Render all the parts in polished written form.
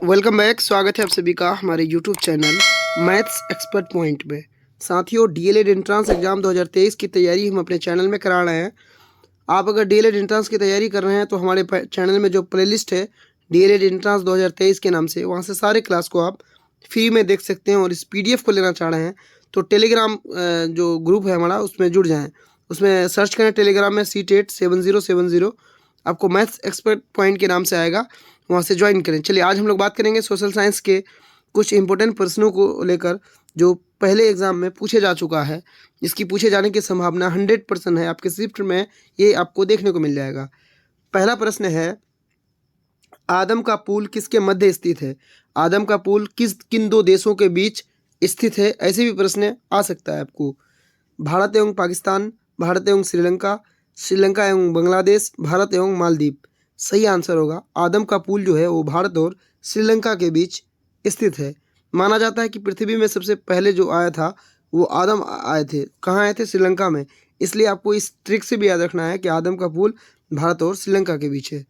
Welcome back. स्वागत है आप सभी का हमारे YouTube channel maths expert point में। साथियों, डीएलएड एंट्रांस एग्ज़ाम 2023 की तैयारी हम अपने चैनल में करा रहे हैं। आप अगर डीएलएड एंट्रांस की तैयारी कर रहे हैं तो हमारे चैनल में जो प्लेलिस्ट है डीएलएड एंट्रांस 2023 के नाम से, वहाँ से सारे क्लास को आप फ्री में देख सकते हैं। और इस पीडीएफ को लेना चाह रहे हैं तो टेलीग्राम जो ग्रुप है हमारा, उसमें जुड़ जाएँ। उसमें सर्च करें टेलीग्राम में CTET7070, आपको मैथ्स एक्सपर्ट पॉइंट के नाम से आएगा, वहाँ से ज्वाइन करें। चलिए, आज हम लोग बात करेंगे सोशल साइंस के कुछ इंपॉर्टेंट प्रश्नों को लेकर जो पहले एग्जाम में पूछे जा चुका है। इसकी पूछे जाने की संभावना 100% है। आपके शिफ्ट में ये आपको देखने को मिल जाएगा। पहला प्रश्न है, आदम का पुल किसके मध्य स्थित है? आदम का पुल किन दो देशों के बीच स्थित है? ऐसे भी प्रश्न आ सकता है आपको। भारत एवं पाकिस्तान, भारत एवं श्रीलंका, श्रीलंका एवं बांग्लादेश, भारत एवं मालदीव। सही आंसर होगा, आदम का पुल जो है वो भारत और श्रीलंका के बीच स्थित है। माना जाता है कि पृथ्वी में सबसे पहले जो आया था वो आदम आए थे। कहाँ आए थे? श्रीलंका में। इसलिए आपको इस ट्रिक से भी याद रखना है कि आदम का पुल भारत और श्रीलंका के बीच है।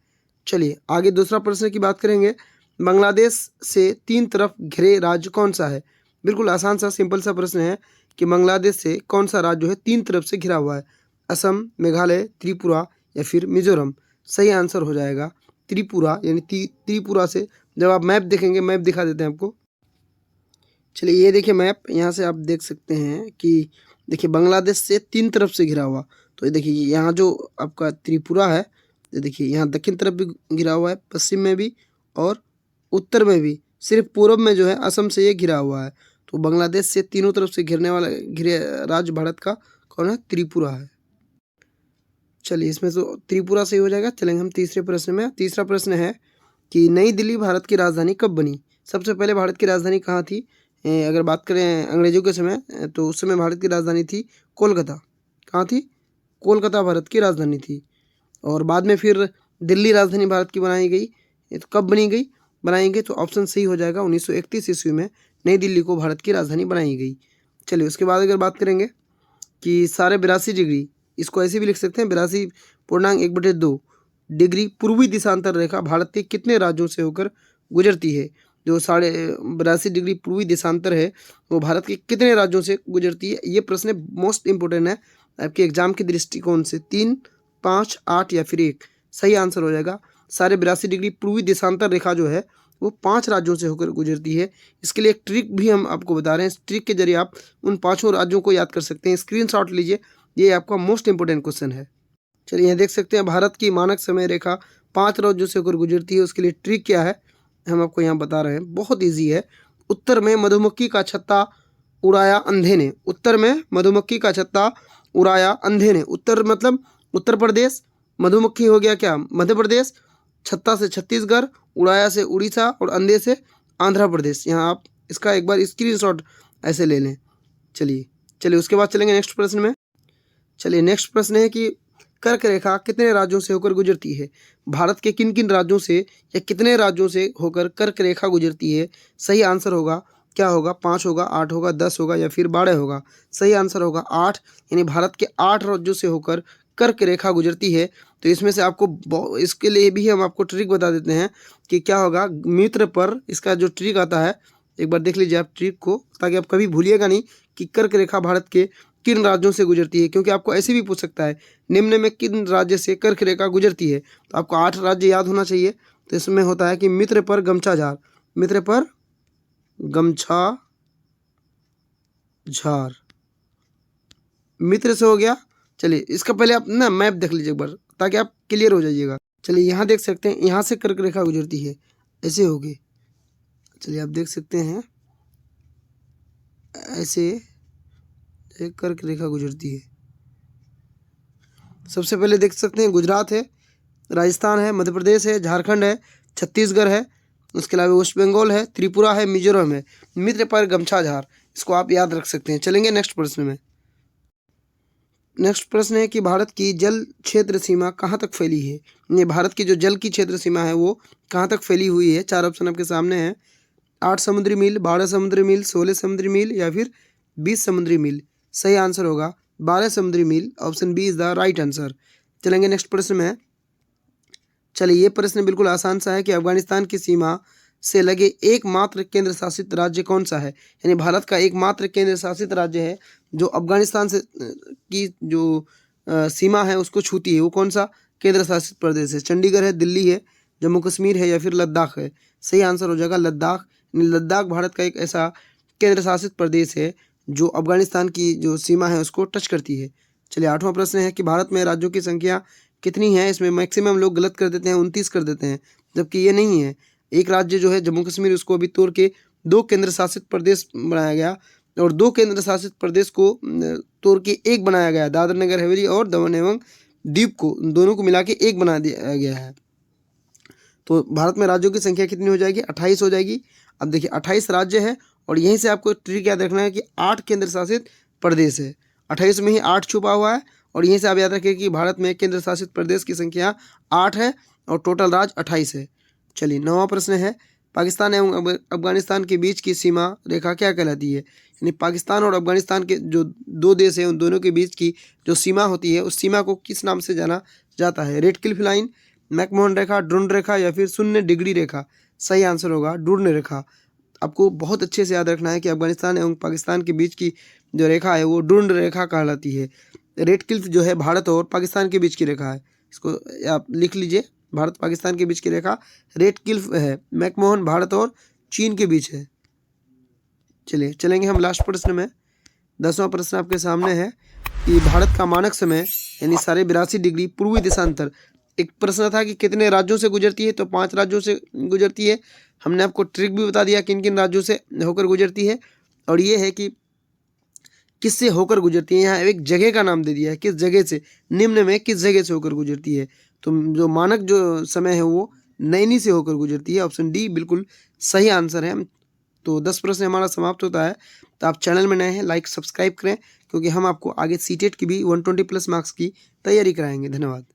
चलिए आगे दूसरा प्रश्न की बात करेंगे। बांग्लादेश से 3 तरफ घिरे राज्य कौन सा है? बिल्कुल आसान सा सिंपल सा प्रश्न है कि बांग्लादेश से कौन सा राज्य जो है 3 तरफ से घिरा हुआ है? असम, मेघालय, त्रिपुरा या फिर मिजोरम। सही आंसर हो जाएगा त्रिपुरा, यानी त्रिपुरा से। जब आप मैप देखेंगे, मैप दिखा देते हैं आपको। चलिए ये देखिए मैप, यहाँ से आप देख सकते हैं कि देखिए बांग्लादेश से 3 तरफ से घिरा हुआ। तो ये देखिए यहाँ जो आपका त्रिपुरा है, ये देखिए यहाँ दक्षिण तरफ भी घिरा हुआ है, पश्चिम में भी और उत्तर में भी। सिर्फ पूर्व में जो है असम से ये घिरा हुआ है। तो बांग्लादेश से तीनों तरफ से घिरे राज्य भारत का कौन है? त्रिपुरा है। चलिए इसमें तो त्रिपुरा से ही हो जाएगा। चलेंगे हम तीसरे प्रश्न में। तीसरा प्रश्न है कि नई दिल्ली भारत की राजधानी कब बनी? सबसे पहले भारत की राजधानी कहाँ थी? अगर बात करें अंग्रेजों के समय, तो उस समय भारत की राजधानी थी कोलकाता। कहाँ थी? कोलकाता भारत की राजधानी थी। और बाद में फिर दिल्ली राजधानी भारत की बनाई गई। ये तो कब बनाई गई? तो ऑप्शन सही हो जाएगा 1931 ईस्वी में नई दिल्ली को भारत की राजधानी बनाई गई। चलिए उसके बाद अगर बात करेंगे कि साढ़े 82 डिग्री, इसको ऐसे भी लिख सकते हैं 82.1/2 डिग्री पूर्वी देशांतर रेखा भारत के कितने राज्यों से होकर गुजरती है? जो 82.5 डिग्री पूर्वी देशांतर है वो भारत के कितने राज्यों से गुजरती है? ये प्रश्न मोस्ट इंपोर्टेंट है आपके एग्जाम के दृष्टिकोण से। 3, 5, 8 या फिर 1। सही आंसर हो जाएगा 82.5 डिग्री पूर्वी देशांतर रेखा जो है वो 5 राज्यों से होकर गुजरती है। इसके लिए एक ट्रिक भी हम आपको बता रहे हैं। इस ट्रिक के जरिए आप उन 5 राज्यों को याद कर सकते हैं। स्क्रीनशॉट लीजिए, ये आपका मोस्ट इंपोर्टेंट क्वेश्चन है। चलिए यहाँ देख सकते हैं भारत की मानक समय रेखा 5 राज्यों से होकर गुजरती है। उसके लिए ट्रिक क्या है हम आपको यहाँ बता रहे हैं, बहुत ईजी है। उत्तर में मधुमक्खी का छत्ता उड़ाया अंधे ने। उत्तर में मधुमक्खी का छत्ता उड़ाया अंधे ने। उत्तर मतलब उत्तर प्रदेश, मधुमक्खी हो गया क्या? मध्य प्रदेश, छत्ता से छत्तीसगढ़, उड़ाया से उड़ीसा और अंधे से आंध्र प्रदेश। यहाँ आप इसका एक बार स्क्रीनशॉट ऐसे ले लें। चलिए उसके बाद चलेंगे नेक्स्ट प्रश्न में। चलिए नेक्स्ट प्रश्न है कि कर्क रेखा कितने राज्यों से होकर गुजरती है? भारत के किन किन राज्यों से या कितने राज्यों से होकर कर्क रेखा गुजरती है? सही आंसर होगा क्या होगा? 5 होगा, 8 होगा, 10 होगा या फिर 12 होगा? सही आंसर होगा 8, यानी भारत के 8 राज्यों से होकर कर्क रेखा गुजरती है। तो इसमें से आपको इसके लिए भी हम आपको ट्रिक बता देते हैं कि क्या होगा। मित्र पर इसका जो ट्रिक आता है, एक बार देख लीजिए आप ट्रिक को, ताकि आप कभी भूलिएगा नहीं कि कर्क रेखा भारत के किन राज्यों से गुजरती है। क्योंकि आपको ऐसे भी पूछ सकता है निम्न में किन राज्य से कर्क रेखा गुजरती है, तो आपको 8 राज्य याद होना चाहिए। तो इसमें होता है कि मित्र पर गमछा झार, मित्र पर गमछा झार, मित्र से हो गया। चलिए इसका पहले आप ना मैप देख लीजिए एक बार, ताकि आप क्लियर हो जाइएगा। चलिए यहाँ देख सकते हैं, यहाँ से कर्क रेखा गुजरती है, ऐसे होगी। चलिए आप देख सकते हैं ऐसे एक कर्क रेखा गुजरती है। सबसे पहले देख सकते हैं गुजरात है, राजस्थान है, मध्य प्रदेश है, झारखंड है, छत्तीसगढ़ है, उसके अलावा वेस्ट बंगाल है, त्रिपुरा है, मिजोरम है। मित्र पर गमछा झार, इसको आप याद रख सकते हैं। चलेंगे नेक्स्ट प्रश्न में। नेक्स्ट प्रश्न है कि भारत की जल क्षेत्र सीमा कहाँ तक फैली है? ये भारत की जो जल की क्षेत्र सीमा है वो कहाँ तक फैली हुई है? 4 ऑप्शन आपके सामने हैं। 8 समुद्री मील, 12 समुद्री मील, 16 समुद्री मील या फिर 20 समुद्री मील। सही आंसर होगा 12 समुद्री मील। Option B is the right answer. चलेंगे नेक्स्ट प्रश्न में। चलिए ये प्रश्न बिल्कुल आसान सा है कि अफगानिस्तान की सीमा से लगे एकमात्र केंद्र शासित राज्य कौन सा है? यानी भारत का एकमात्र केंद्र शासित राज्य है जो अफगानिस्तान से की जो सीमा है उसको छूती है, वो कौन सा केंद्र शासित प्रदेश है? चंडीगढ़ है, दिल्ली है, जम्मू कश्मीर है या फिर लद्दाख है? सही आंसर हो जाएगा लद्दाख। लद्दाख भारत का एक ऐसा केंद्र शासित प्रदेश है जो अफगानिस्तान की जो सीमा है उसको टच करती है। चलिए 8वां प्रश्न है कि भारत में राज्यों की संख्या कितनी है? इसमें मैक्सिमम लोग गलत कर देते हैं, 29 कर देते हैं, जबकि ये नहीं है। एक राज्य जो है जम्मू कश्मीर उसको अभी तोड़ के 2 केंद्र शासित प्रदेश बनाया गया और 2 केंद्र शासित प्रदेश को तोड़ के एक बनाया गया, दादरा नगर हवेली और दमन एवं दीप को दोनों को मिला के एक बना दिया गया है। तो भारत में राज्यों की संख्या कितनी हो जाएगी? 28 हो जाएगी। अब देखिए 28 राज्य है और यहीं से आपको ट्रिक याद रखना है कि 8 केंद्र शासित प्रदेश है। 28 में ही 8 छुपा हुआ है और यहीं से आप याद रखिए कि भारत में केंद्र शासित प्रदेश की संख्या 8 है और टोटल राज्य 28 है। चलिए 9वां प्रश्न है, पाकिस्तान एवं अफगानिस्तान के बीच की सीमा रेखा क्या कहलाती है? यानी पाकिस्तान और अफगानिस्तान के जो 2 देश हैं उन दोनों के बीच की जो सीमा होती है उस सीमा को किस नाम से जाना जाता है? रेड क्लिफ लाइन, मैकमोहन रेखा, ढूंढ रेखा या फिर 0 डिग्री रेखा? सही आंसर होगा ढूंढ रेखा। आपको बहुत अच्छे से याद रखना है कि अफगानिस्तान एवं पाकिस्तान के बीच की जो रेखा है वो ढूंढ रेखा कहलाती है। रेड क्लिफ जो है भारत और पाकिस्तान के बीच की रेखा है, इसको आप लिख लीजिए, भारत पाकिस्तान के बीच की रेखा रेड क्लिफ है। मैकमोहन भारत और चीन के बीच है। चलिए चलेंगे हम लास्ट प्रश्न में। 10वां प्रश्न आपके सामने है कि भारत का मानक समय यानी 82.5 डिग्री पूर्वी देशांतर, एक प्रश्न था कि कितने राज्यों से गुजरती है, तो 5 राज्यों से गुजरती है। हमने आपको ट्रिक भी बता दिया किन किन राज्यों से होकर गुजरती है और ये है कि किससे होकर गुजरती है। यहाँ एक जगह का नाम दे दिया है, किस जगह से, निम्न में किस जगह से होकर गुजरती है। तो जो मानक जो समय है वो नैनी से होकर गुजरती है। ऑप्शन डी बिल्कुल सही आंसर है। तो 10 प्रश्न हमारा समाप्त होता है। तो आप चैनल में नए हैं, लाइक सब्सक्राइब करें क्योंकि हम आपको आगे सीटेट की भी 120 प्लस मार्क्स की तैयारी कराएंगे। धन्यवाद।